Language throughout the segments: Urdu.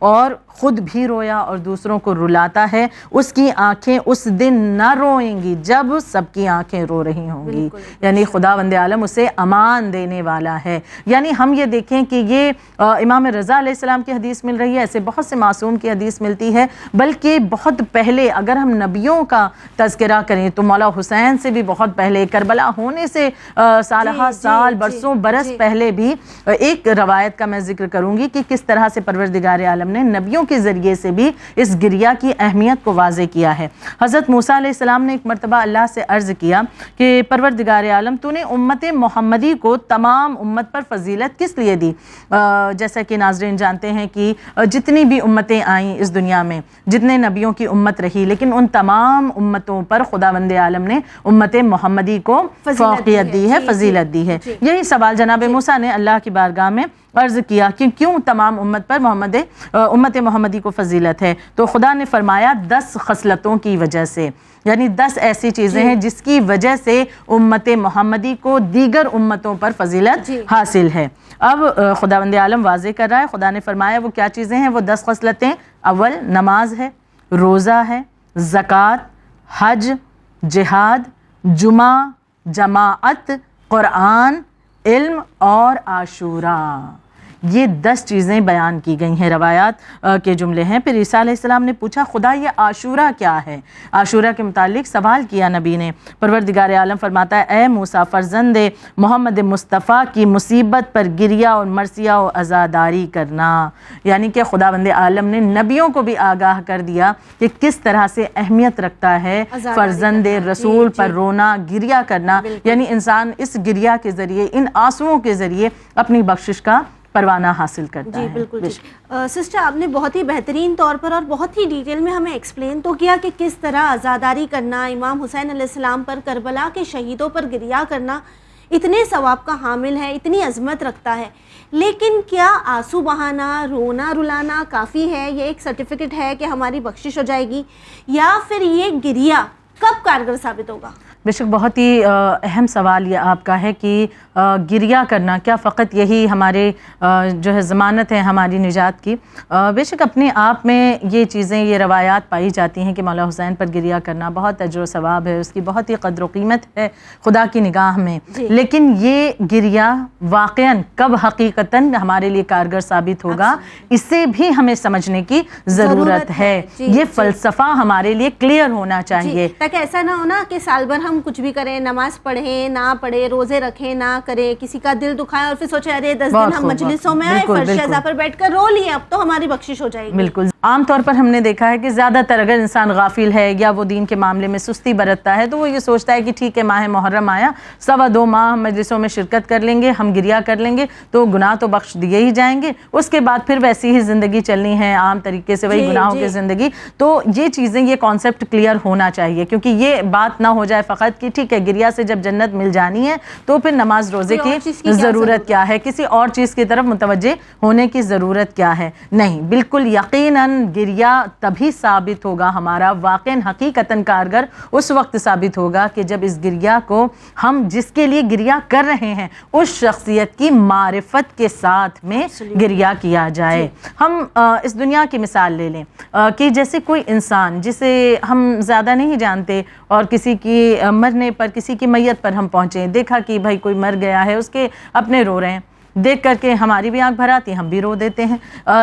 اور خود بھی رویا اور دوسروں کو رلاتا ہے، اس کی آنکھیں اس دن نہ روئیں گی جب سب کی آنکھیں رو رہی ہوں گی، یعنی خداوند عالم اسے امان دینے والا ہے۔ یعنی ہم یہ دیکھیں کہ یہ امام رضا علیہ السلام کی حدیث مل رہی ہے، ایسے بہت سے معصوم کی حدیث ملتی ہے، بلکہ بہت پہلے اگر ہم نبیوں کا تذکرہ کریں تو مولا حسین سے بھی بہت پہلے، کربلا ہونے سے سالہ سال برسوں برس پہلے بھی ایک روایت کا میں ذکر کروں گی کہ کس طرح سے پروردگار عالم نے نبیوں کے ذریعے سے بھی اس گریہ کی اہمیت کو واضح کیا ہے۔ حضرت موسیٰ علیہ السلام نے ایک مرتبہ اللہ سے عرض کیا کہ پروردگار عالم تو نے امت محمدی کو تمام امت پر فضیلت کس لیے دی؟ جیسا کہ ناظرین جانتے ہیں کہ جتنی بھی امتیں آئیں اس دنیا میں، جتنے نبیوں کی امت رہی، لیکن ان تمام امتوں پر خداوند عالم نے امت محمدی کو فوقیت دی ہے، فضیلت دی ہے۔ یہی سوال جناب موسیٰ نے اللہ کی بارگاہ میں عرض کیا کہ کیوں تمام امت پر امت محمدی کو فضیلت ہے؟ تو خدا نے فرمایا 10 خصلتوں کی وجہ سے، یعنی 10 ایسی چیزیں ہیں جس کی وجہ سے امت محمدی کو دیگر امتوں پر فضیلت حاصل ہے۔ اب خداوند عالم واضح کر رہا ہے، خدا نے فرمایا وہ کیا چیزیں ہیں، وہ 10 خصلتیں۔ اول نماز ہے، روزہ ہے، زکوٰۃ، حج، جہاد، جمعہ، جماعت، قرآن، علم اور عاشوراء۔ یہ 10 چیزیں بیان کی گئی ہیں، روایات کے جملے ہیں۔ پھر عیسیٰ علیہ السلام نے پوچھا خدا یہ عاشوراء کیا ہے؟ عاشوراء کے متعلق سوال کیا نبی نے۔ پروردگار عالم فرماتا ہے اے موسیٰ فرزند محمد مصطفیٰ کی مصیبت پر گریہ اور مرثیہ و عزاداری کرنا، یعنی کہ خداوند عالم نے نبیوں کو بھی آگاہ کر دیا کہ کس طرح سے اہمیت رکھتا ہے فرزند رسول پر رونا، گریہ کرنا، یعنی انسان اس گریہ کے ذریعے، ان آنسوؤں کے ذریعے اپنی بخشش کا پروانہ حاصل کرتا ہے۔ جی بالکل۔ سسٹر آپ نے بہت ہی بہترین طور پر اور بہت ہی ڈیٹیل میں ہمیں ایکسپلین تو کیا کہ کس طرح عزاداری کرنا، امام حسین علیہ السلام پر، کربلا کے شہیدوں پر گریہ کرنا اتنے ثواب کا حامل ہے، اتنی عظمت رکھتا ہے، لیکن کیا آنسو بہانا، رونا رلانا کافی ہے؟ یہ ایک سرٹیفکیٹ ہے کہ ہماری بخشش ہو جائے گی، یا پھر یہ گریہ کب کارگر ثابت ہوگا؟ بے شک بہت ہی اہم سوال یہ آپ کا ہے کہ گریہ کرنا کیا فقط یہی ہمارے جو ہے ضمانت ہے ہماری نجات کی؟ بے شک اپنے آپ میں یہ چیزیں، یہ روایات پائی جاتی ہیں کہ مولا حسین پر گریہ کرنا بہت اجر و ثواب ہے، اس کی بہت ہی قدر و قیمت ہے خدا کی نگاہ میں، لیکن یہ گریہ واقعاً کب حقیقتاً ہمارے لیے کارگر ثابت ہوگا، اسے بھی ہمیں سمجھنے کی ضرورت ہے۔ یہ فلسفہ ہمارے لیے کلیئر ہونا چاہیے، تاکہ ایسا نہ ہونا کہ سال بھر ہم کچھ بھی کریں، نماز پڑھیں نہ پڑھیں، روزے رکھیں نہ کریں، کسی کا دل دکھائے اور پھر سوچے ارے 10 دن ہم مجلسوں میں آئے، فرش شہزا پر بیٹھ کر رو لیے، اب تو ہماری بخشش ہو جائے گی۔ بالکل عام طور پر ہم نے دیکھا ہے کہ زیادہ تر اگر انسان غافل ہے یا وہ دین کے معاملے میں سستی برتتا ہے تو وہ یہ سوچتا ہے کہ ٹھیک ہے ماہ محرم آیا، 2.25 ماہ ہم مجلسوں میں شرکت کر لیں گے، ہم گریہ کر لیں گے تو گناہ تو بخش دیے ہی جائیں گے، اس کے بعد پھر ویسی ہی زندگی چلنی ہے، عام طریقے سے وہی گناہوں کی زندگی۔ تو یہ چیزیں، یہ کانسیپٹ کلیئر ہونا چاہیے، کیونکہ یہ بات نہ ہو جائے فقط کہ ٹھیک ہے گریہ سے جب جنت مل جانی ہے تو پھر نماز روزے کی ضرورت کیا ہے، کسی اور چیز کی طرف متوجہ ہونے کی ضرورت کیا ہے؟ نہیں، بالکل یقیناً گریہ تبھی ثابت ہوگا ہمارا، واقعاً حقیقتاً کارگر اس وقت ثابت ہوگا کہ جب اس گریہ کو ہم جس کے لیے گریہ کر رہے ہیں اس شخصیت کی معرفت کے ساتھ میں گریہ کیا جائے۔ ہم اس دنیا کی مثال لے لیں کہ جیسے کوئی انسان جسے ہم زیادہ نہیں جانتے اور کسی کی مرنے پر، کسی کی میت پر ہم پہنچے، دیکھا کہ بھائی کوئی مر گیا ہے، اس کے اپنے رو رہے ہیں، دیکھ کر کے ہماری بھی آنکھ بھر آتی ہے، ہم بھی رو دیتے ہیں،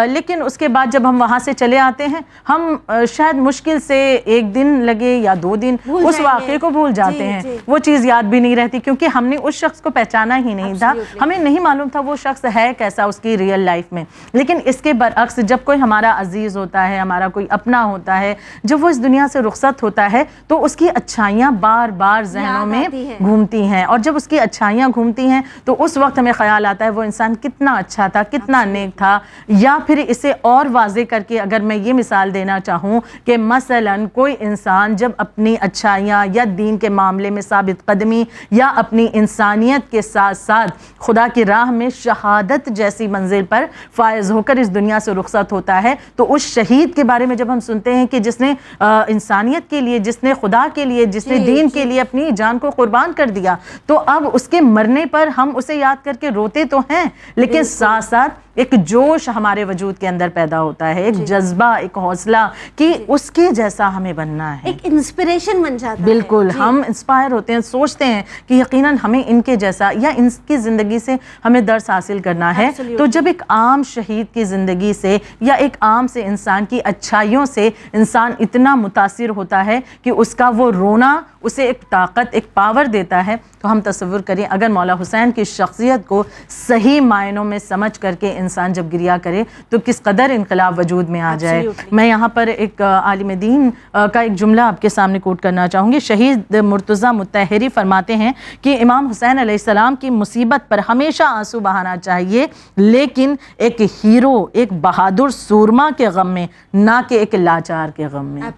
لیکن اس کے بعد جب ہم وہاں سے چلے آتے ہیں ہم شاید مشکل سے 1 دن لگے یا 2 دن اس واقعے کو بھول جاتے ہیں، وہ چیز یاد بھی نہیں رہتی کیونکہ ہم نے اس شخص کو پہچانا ہی نہیں تھا، ہمیں نہیں معلوم تھا وہ شخص ہے کیسا اس کی ریئل لائف میں۔ لیکن اس کے برعکس جب کوئی ہمارا عزیز ہوتا ہے، ہمارا کوئی اپنا ہوتا ہے، جب وہ اس دنیا سے رخصت ہوتا ہے تو اس کی اچھائیاں بار بار ذہنوں میں گھومتی ہیں، اور جب اس کی اچھائیاں گھومتی ہیں تو اس وقت ہمیں خیال آتا ہے وہ انسان کتنا اچھا تھا، کتنا نیک تھا۔ یا پھر اسے اور واضح کر کے اگر میں یہ مثال دینا چاہوں کہ مثلاً کوئی انسان جب اپنی اچھائیاں یا دین کے معاملے میں ثابت قدمی یا اپنی انسانیت کے ساتھ ساتھ خدا کی راہ میں شہادت جیسی منزل پر فائز ہو کر اس دنیا سے رخصت ہوتا ہے تو اس شہید کے بارے میں جب ہم سنتے ہیں کہ جس نے انسانیت کے لیے، جس نے خدا کے لیے، جس نے دین کے لیے اپنی جان کو قربان کر دیا، تو اب اس کے مرنے پر ہم اسے یاد کر کے روتے تو ہیں لیکن ساتھ ساتھ ایک جوش ہمارے وجود کے اندر پیدا ہوتا ہے, ایک جذبہ, ایک حوصلہ کہ اس کے جیسا ہمیں بننا ہے, ایک انسپریشن بن جاتا ہے. بالکل, ہم انسپائر ہوتے ہیں, سوچتے ہیں کہ یقیناً ہمیں ان کے جیسا یا ان کی زندگی سے ہمیں درس حاصل کرنا ہے. تو جب ایک عام شہید کی زندگی سے یا ایک عام سے انسان کی اچھائیوں سے انسان اتنا متاثر ہوتا ہے کہ اس کا وہ رونا اسے ایک طاقت, ایک پاور دیتا ہے, تو ہم تصور کریں اگر مولا حسین کی شخصیت کو صحیح معنوں میں سمجھ کر کے انسان جب گریا کرے تو کس قدر انقلاب وجود میں آ جائے. میں یہاں پر ایک عالم دین کا ایک جملہ آپ کے سامنے کوٹ کرنا چاہوں گی. شہید مرتضیٰ مطہری فرماتے ہیں کہ امام حسین علیہ السلام کی مصیبت پر ہمیشہ آنسو بہانا چاہیے, لیکن ایک ہیرو, ایک بہادر سورما کے غم میں, نہ کہ ایک لاچار کے غم میں.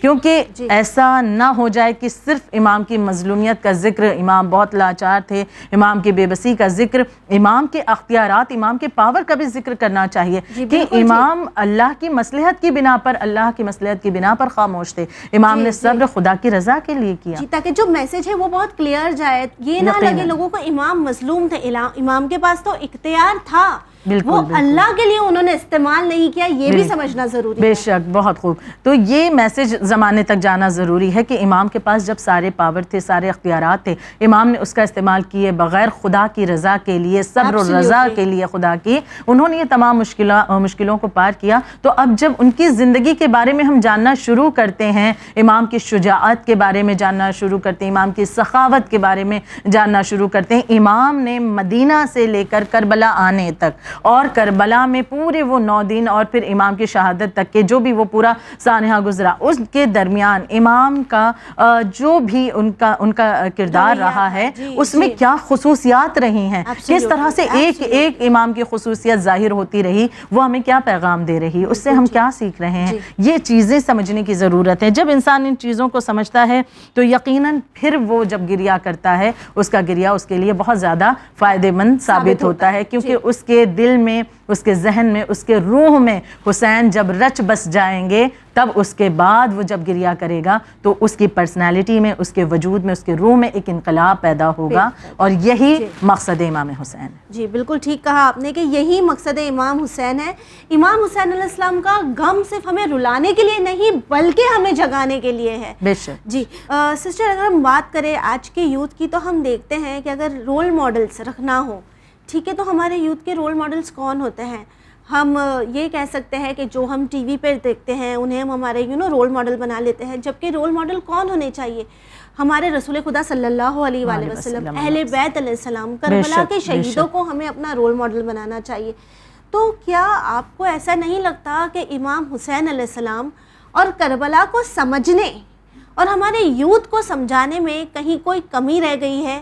کیونکہ ایسا نہ ہو جائے کہ صرف امام کی مظلومیت کا ذکر, امام بہت لاچار تھے, امام کی بے بسی کا ذکر, امام کے اختیارات, امام کے پاور کا بھی ذکر کرنا چاہیے کہ امام اللہ کی مصلحت کی بنا پر, اللہ کی مصلحت کی بنا پر خاموش تھے. امام نے صبر خدا کی رضا کے لیے کیا, تاکہ جو میسج ہے وہ بہت کلیئر جائے, یہ نہ لگے لوگوں کو امام مظلوم تھے. امام کے پاس تو اختیار تھا, وہ اللہ کے لیے انہوں نے استعمال نہیں کیا, یہ بھی سمجھنا ضروری ہے. بے شک, بہت خوب. تو یہ میسج زمانے تک جانا ضروری ہے کہ امام کے پاس جب سارے پاور تھے, سارے اختیارات تھے, امام نے اس کا استعمال کیے بغیر خدا کی رضا کے لیے, صبر و رضا کے لیے خدا کی, انہوں نے یہ تمام مشکلوں کو پار کیا. تو اب جب ان کی زندگی کے بارے میں ہم جاننا شروع کرتے ہیں, امام کی شجاعت کے بارے میں جاننا شروع کرتے ہیں, امام کی سخاوت کے بارے میں جاننا شروع کرتے ہیں. امام نے مدینہ سے لے کر کربلا آنے تک اور کربلا میں پورے وہ 9 دن اور پھر امام کی شہادت تک کے جو بھی وہ پورا سانحہ گزرا, اس کے درمیان امام کا جو بھی ان کا کردار رہا ہے, اس میں کیا خصوصیات رہی ہیں, کس طرح سے ایک ایک امام کی خصوصیت ظاہر ہوتی رہی, وہ ہمیں کیا پیغام دے رہی, اس سے ہم کیا سیکھ رہے ہیں, یہ چیزیں سمجھنے کی ضرورت ہے. جب انسان ان چیزوں کو سمجھتا ہے تو یقیناً پھر وہ جب گریا کرتا ہے, اس کا گریا اس کے لیے بہت زیادہ فائدہ مند ثابت ہوتا ہے, کیونکہ اس کے دل میں, اس کے ذہن میں, اس کے روح میں حسین جب رچ بس جائیں گے, تب اس کے بعد وہ جب گریا کرے گا تو اس کی پرسنالٹی میں, اس کے وجود میں, اس کے روح میں ایک انقلاب پیدا ہوگا, اور یہی مقصد امام حسین ہے. جی بالکل ٹھیک کہا آپ نے کہ یہی مقصد امام حسین ہے. امام حسین علیہ السلام کا غم صرف ہمیں رلانے کے لیے نہیں بلکہ ہمیں جگانے کے لیے ہے. بے شک. جی سسٹر, اگر ہم بات کریں آج کے یوتھ کی تو ہم دیکھتے ہیں کہ اگر رول ماڈلز رکھنا ہو, ٹھیک ہے, تو ہمارے یوتھ کے رول ماڈلز کون ہوتے ہیں؟ ہم یہ کہہ سکتے ہیں کہ جو ہم ٹی وی پہ دیکھتے ہیں انہیں ہم ہمارے رول ماڈل بنا لیتے ہیں, جبکہ رول ماڈل کون ہونے چاہیے؟ ہمارے رسول خدا صلی اللہ علیہ وآلہ وسلم, اہل بیت علیہ السلام, کربلا کے شہیدوں کو ہمیں اپنا رول ماڈل بنانا چاہیے. تو کیا آپ کو ایسا نہیں لگتا کہ امام حسین علیہ السلام اور کربلا کو سمجھنے اور ہمارے یوتھ کو سمجھانے میں کہیں کوئی کمی رہ گئی ہے,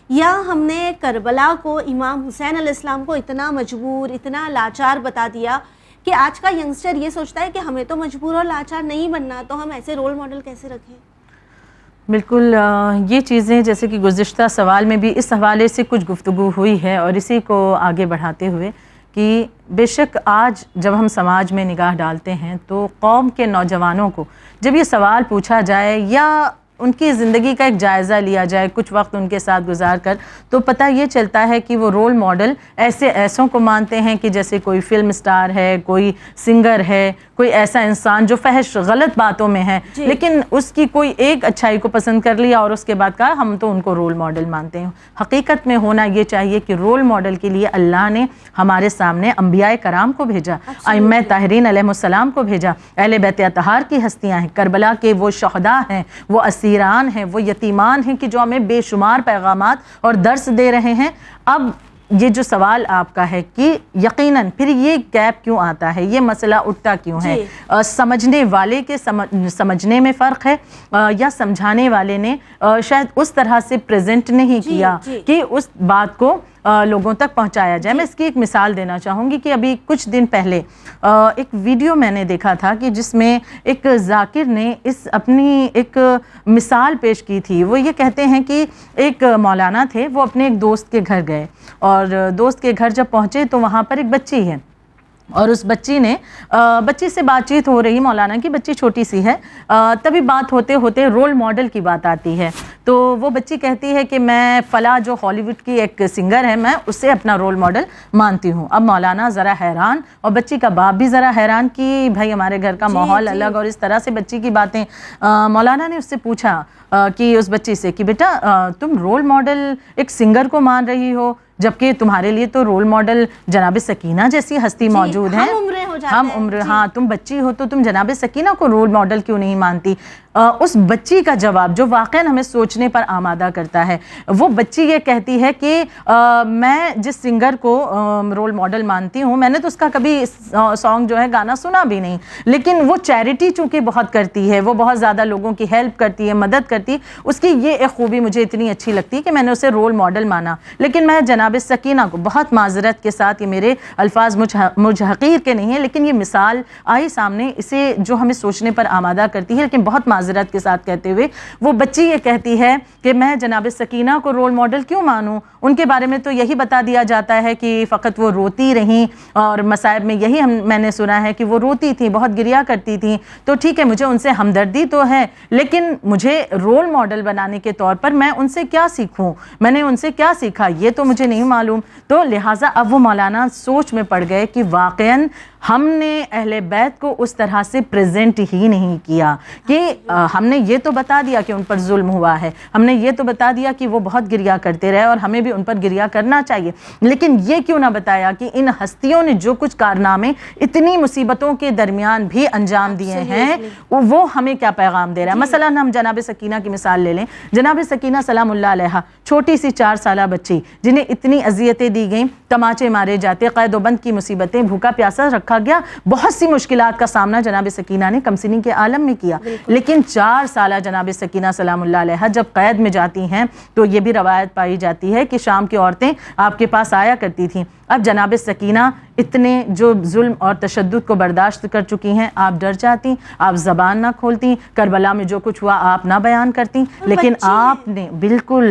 یا ہم نے کربلا کو, امام حسین علیہ السلام کو اتنا مجبور, اتنا لاچار بتا دیا کہ آج کا ینگسٹر یہ سوچتا ہے کہ ہمیں تو مجبور اور لاچار نہیں بننا, تو ہم ایسے رول ماڈل کیسے رکھیں؟ بالکل, یہ چیزیں جیسے کہ گزشتہ سوال میں بھی اس حوالے سے کچھ گفتگو ہوئی ہے, اور اسی کو آگے بڑھاتے ہوئے کہ بے شک آج جب ہم سماج میں نگاہ ڈالتے ہیں تو قوم کے نوجوانوں کو جب یہ سوال پوچھا جائے یا ان کی زندگی کا ایک جائزہ لیا جائے کچھ وقت ان کے ساتھ گزار کر, تو پتہ یہ چلتا ہے کہ وہ رول ماڈل ایسوں کو مانتے ہیں کہ جیسے کوئی فلم سٹار ہے, کوئی سنگر ہے, کوئی ایسا انسان جو فحش غلط باتوں میں ہے, لیکن اس کی کوئی ایک اچھائی کو پسند کر لیا اور اس کے بعد کہا ہم تو ان کو رول ماڈل مانتے ہیں. حقیقت میں ہونا یہ چاہیے کہ رول ماڈل کے لیے اللہ نے ہمارے سامنے انبیاء کرام کو بھیجا, ائمہ طاہرین علیہ السلام کو بھیجا, اہل بیت اطہار کی ہستیاں ہیں, کربلا کے وہ شہداء ہیں, وہ اسیران ہیں, وہ یتیمان ہیں کہ جو ہمیں بے شمار پیغامات اور درس دے رہے ہیں. اب یہ جو سوال آپ کا ہے کہ یقیناً پھر یہ گیپ کیوں آتا ہے, یہ مسئلہ اٹھتا کیوں ہے, سمجھنے والے کے سمجھنے میں فرق ہے, یا سمجھانے والے نے شاید اس طرح سے پریزنٹ نہیں کیا کہ اس بات کو لوگوں تک پہنچایا جائے. میں اس کی ایک مثال دینا چاہوں گی کہ ابھی کچھ دن پہلے ایک ویڈیو میں نے دیکھا تھا کہ جس میں ایک ذاکر نے اپنی ایک مثال پیش کی تھی. وہ یہ کہتے ہیں کہ ایک مولانا تھے, وہ اپنے ایک دوست کے گھر گئے, اور دوست کے گھر جب پہنچے تو وہاں پر ایک بچی ہے, اور اس بچی سے بات چیت ہو رہی, مولانا کی بچی چھوٹی سی ہے, تبھی بات ہوتے ہوتے رول ماڈل کی بات آتی ہے. تو وہ بچی کہتی ہے کہ میں فلاں جو ہالی ووڈ کی ایک سنگر ہے میں اسے اپنا رول ماڈل مانتی ہوں. اب مولانا ذرا حیران اور بچی کا باپ بھی ذرا حیران کہ بھائی ہمارے گھر کا ماحول الگ اور اس طرح سے بچی کی باتیں. مولانا نے اس سے پوچھا کہ اس بچی سے کہ بیٹا تم رول ماڈل ایک سنگر کو مان رہی ہو جبکہ تمہارے لیے تو رول ماڈل جناب سکینہ جیسی ہستی موجود ہیں. ہم عمر ہاں تم بچی ہو تو تم جناب سکینہ کو رول ماڈل کیوں نہیں مانتی؟ اس بچی کا جواب جو واقعاً ہمیں سوچنے پر آمادہ کرتا ہے. وہ بچی یہ کہتی ہے کہ میں جس سنگر کو رول ماڈل مانتی ہوں میں نے تو اس کا کبھی سانگ جو ہے گانا سنا بھی نہیں, لیکن وہ چیریٹی چونکہ بہت کرتی ہے, وہ بہت زیادہ لوگوں کی ہیلپ کرتی ہے, مدد کرتی ہے, اس کی یہ ایک خوبی مجھے اتنی اچھی لگتی ہے کہ میں نے اسے رول ماڈل مانا. لیکن میں جناب سکینہ کو بہت معذرت کے ساتھ, یہ میرے الفاظ مجھ حقیر کے نہیں ہیں لیکن یہ مثال آئی سامنے, اسے جو ہمیں سوچنے پر آمادہ کرتی ہے, لیکن بہت معذرت کے ساتھ کہتے ہوئے وہ بچی یہ کہتی ہے کہ میں جناب سکینہ کو رول ماڈل کیوں مانوں؟ ان کے بارے میں تو یہی بتا دیا جاتا ہے کہ فقط وہ روتی رہیں اور مصائب میں یہی میں نے سنا ہے کہ وہ روتی تھیں, بہت گریا کرتی تھیں. تو ٹھیک ہے مجھے ان سے ہمدردی تو ہے لیکن مجھے رول ماڈل بنانے کے طور پر میں ان سے کیا سیکھوں, میں نے ان سے کیا سیکھا یہ تو مجھے نہیں معلوم. تو لہٰذا اب وہ مولانا سوچ میں پڑ گئے کہ واقعاً ہم نے اہل بیت کو اس طرح سے پریزنٹ ہی نہیں کیا کہ ہم نے یہ تو بتا دیا کہ ان پر ظلم ہوا ہے, ہم نے یہ تو بتا دیا کہ وہ بہت گریا کرتے رہے اور ہمیں بھی ان پر گریا کرنا چاہیے, لیکن یہ کیوں نہ بتایا کہ ان ہستیوں نے جو کچھ کارنامے اتنی مصیبتوں کے درمیان بھی انجام دیے ہیں وہ ہمیں کیا پیغام دے رہا ہے. مثلا ہم جناب سکینہ کی مثال لے لیں. جناب سکینہ سلام اللہ علیہا چھوٹی سی 4 سالہ بچی جنہیں اتنی اذیتیں دی گئیں, تماچے مارے جاتے, قید و بند کی مصیبتیں, بھوکا پیاسا رکھا گیا, بہت سی مشکلات کا سامنا جناب سکینہ نے کمسنی کے عالم میں کیا. لیکن 4 سالہ جناب سکینہ سلام اللہ علیہا جب قید میں جاتی ہیں تو یہ بھی روایت پائی جاتی ہے کہ شام کی عورتیں آپ کے پاس آیا کرتی تھیں. اب جناب سکینہ اتنے جو ظلم اور تشدد کو برداشت کر چکی ہیں, آپ ڈر جاتی, آپ زبان نہ کھولتی, کربلا میں جو کچھ ہوا آپ نہ بیان کرتی, لیکن آپ نے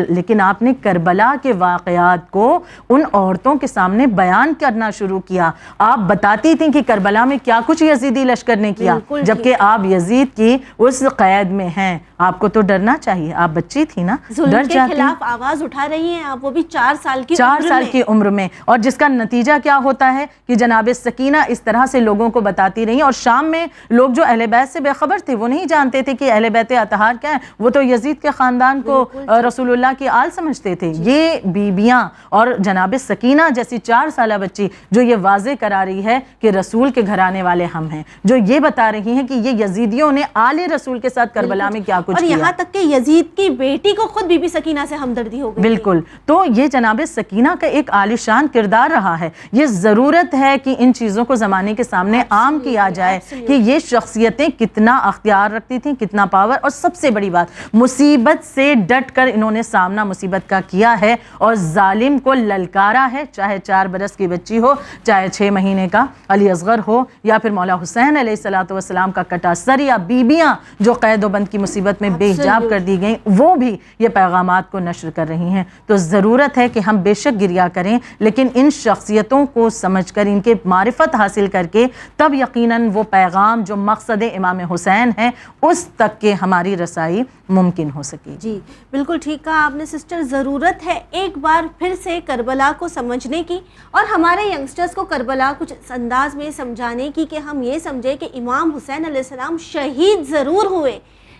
لیکن آپ نے کربلا کے واقعات کو ان عورتوں کے سامنے بیان کرنا شروع کیا. آپ بتاتی تھیں کہ کربلا میں کیا کچھ یزیدی لشکر نے کیا, جبکہ آپ یزید کی اس قید میں ہیں. آپ کو تو ڈرنا چاہیے, آپ بچی تھی نا, ڈر جاتی. کے خلاف آواز اٹھا رہی ہیں آپ, وہ بھی 4 سال کی عمر میں, اور جس کا نتیجہ کیا ہوتا ہے کہ جناب سکینہ اس طرح سے لوگوں کو بتاتی رہی. اور شام میں لوگ جو اہل بیت سے بے خبر تھے وہ نہیں جانتے تھے کہ اہل بیت اطہار کیا ہے, وہ تو یزید کے خاندان کو رسول اللہ کی آل سمجھتے تھے. یہ بیبیاں اور جناب سکینہ جیسی 4 سالہ بچی جو یہ واضح کرا رہی ہے کہ رسول کے گھرانے والے ہم ہیں, جو یہ بتا رہی ہیں کہ یہ یزیدیوں نے آل رسول کے ساتھ کربلا میں کیا کچھ اور کیا, یہاں تک کہ یزید کی بیٹی کو خود بی بی سکینہ سے ہمدردی ہو گئی. بالکل. تو یہ جناب سکینہ کا ایک عالیشان کردار رہا ہے. یہ ضرورت ہے کہ ان چیزوں کو زمانے کے سامنے عام کیا جائے کہ یہ شخصیتیں کتنا اختیار رکھتی تھیں, کتنا پاور, اور سب سے بڑی بات مصیبت سے ڈٹ کر انہوں نے سامنا مصیبت کا کیا ہے اور ظالم کو للکارا ہے, چاہے 4 برس کی بچی ہو, چاہے 6 مہینے کا علی اصغر ہو, یا پھر مولا حسین علیہ الصلوۃ والسلام کا کٹا سر, یا بیبیاں جو قید و بند کی مصیبت میں بے حجاب کر دی گئیں, وہ بھی یہ پیغامات کو نشر کر رہی ہیں. تو ضرورت ہے کہ ہم بے شک گریا کریں, لیکن ان شخصیتوں کو سمجھ کر, ان کے معرفت حاصل کر کے, تب یقیناً وہ پیغام جو مقصد امام حسین ہے اس تک کے ہماری رسائی ممکن ہو سکے. جی بالکل ٹھیک کہا آپ نے سسٹر. ضرورت ہے ایک بار پھر سے کربلا کو سمجھنے کی اور ہمارے ینگسٹرز کو کربلا کچھ اس انداز میں سمجھانے کی کہ ہم یہ سمجھے کہ امام حسین علیہ السلام شہید ضرور ہوئے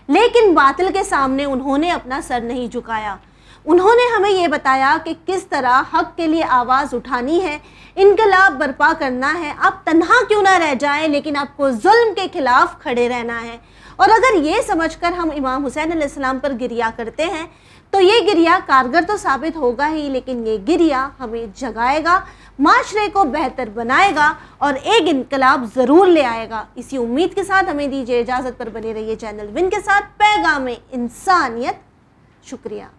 لیکن باطل کے سامنے انہوں نے اپنا سر نہیں جھکایا. انہوں نے ہمیں یہ بتایا کہ کس طرح حق کے لیے آواز اٹھانی ہے, انقلاب برپا کرنا ہے. آپ تنہا کیوں نہ رہ جائیں لیکن آپ کو ظلم کے خلاف کھڑے رہنا ہے. اور اگر یہ سمجھ کر ہم امام حسین علیہ السلام پر گریا کرتے ہیں تو یہ گریا کارگر تو ثابت ہوگا ہی, لیکن یہ گریا ہمیں جگائے گا, معاشرے کو بہتر بنائے گا اور ایک انقلاب ضرور لے آئے گا. اسی امید کے ساتھ ہمیں دیجیے اجازت, پر بنے رہیے چینل ون کے ساتھ. پیغام انسانیت. شکریہ.